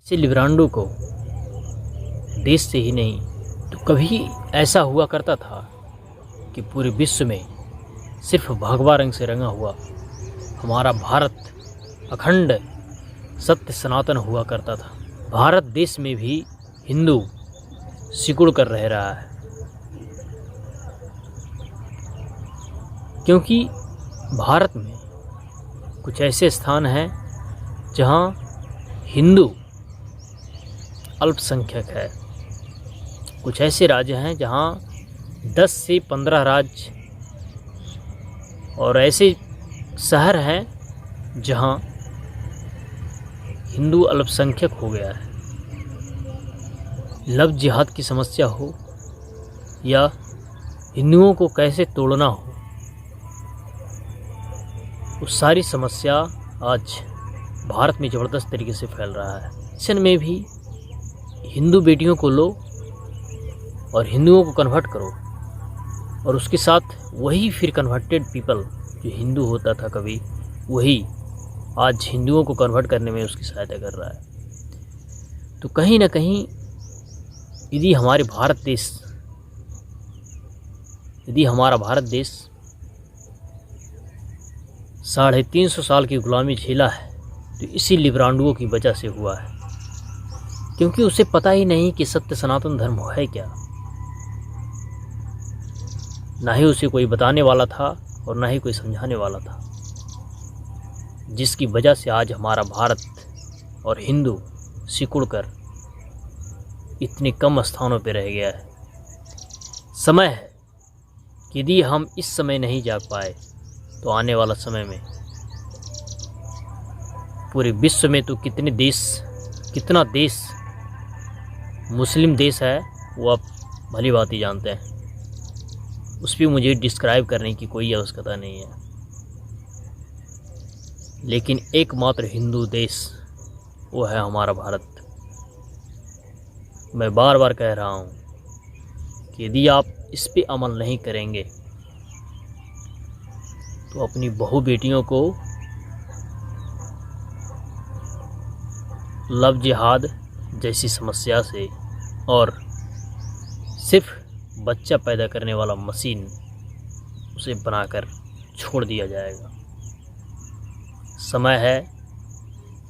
से लिब्रांडो को देश से ही नहीं तो कभी ऐसा हुआ करता था कि पूरे विश्व में सिर्फ भगवा रंग से रंगा हुआ हमारा भारत अखंड सत्य सनातन हुआ करता था। भारत देश में भी हिंदू सिकुड़ कर रह रहा है, क्योंकि भारत में कुछ ऐसे स्थान हैं जहां हिंदू अल्पसंख्यक है। कुछ ऐसे राज्य हैं जहां 10 से 15 राज्य और ऐसे शहर हैं जहां हिंदू अल्पसंख्यक हो गया है। लव जिहाद की समस्या हो या हिंदुओं को कैसे तोड़ना हो, उस सारी समस्या आज भारत में ज़बरदस्त तरीके से फैल रहा है। ऐसे में भी हिंदू बेटियों को लो और हिंदुओं को कन्वर्ट करो, और उसके साथ वही फिर कन्वर्टेड पीपल जो हिंदू होता था कभी, वही आज हिंदुओं को कन्वर्ट करने में उसकी सहायता कर रहा है। तो कहीं ना कहीं यदि हमारा भारत देश 350 साल की गुलामी झेला है तो इसी लिब्रांडुओं की वजह से हुआ है, क्योंकि उसे पता ही नहीं कि सत्य सनातन धर्म है क्या। ना ही उसे कोई बताने वाला था और ना ही कोई समझाने वाला था, जिसकी वजह से आज हमारा भारत और हिंदू सिकुड़कर इतने कम स्थानों पर रह गया है। समय है कि यदि हम इस समय नहीं जाग पाए तो आने वाला समय में पूरे विश्व में तो कितना देश मुस्लिम देश है वो आप भली बात ही जानते हैं। उस पर मुझे डिस्क्राइब करने की कोई आवश्यकता नहीं है, लेकिन एकमात्र हिंदू देश वो है हमारा भारत। मैं बार बार कह रहा हूँ कि यदि आप इस पे अमल नहीं करेंगे तो अपनी बहू बेटियों को लव जिहाद जैसी समस्या से और सिर्फ बच्चा पैदा करने वाला मशीन उसे बनाकर छोड़ दिया जाएगा। समय है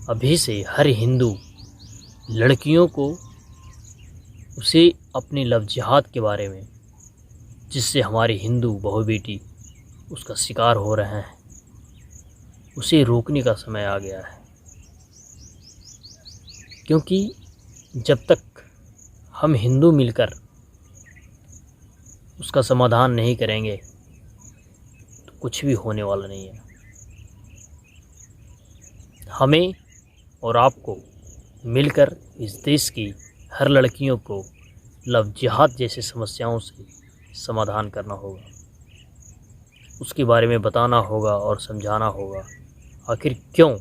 अभी से हर हिंदू लड़कियों को उसे अपनी लव जिहाद के बारे में, जिससे हमारे हिंदू बहू बेटी उसका शिकार हो रहे हैं, उसे रोकने का समय आ गया है। क्योंकि जब तक हम हिंदू मिलकर उसका समाधान नहीं करेंगे तो कुछ भी होने वाला नहीं है। हमें और आपको मिलकर इस देश की हर लड़कियों को लव जिहाद जैसी समस्याओं से समाधान करना होगा, उसके बारे में बताना होगा और समझाना होगा। आखिर क्यों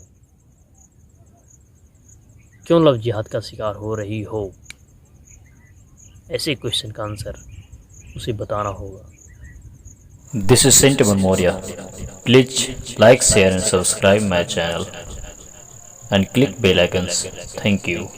लव जिहाद का शिकार हो रही हो, ऐसे क्वेश्चन का आंसर उसे बताना होगा। This is Sentiment Moria. Please like, share and subscribe my channel and click bell icons. Thank you.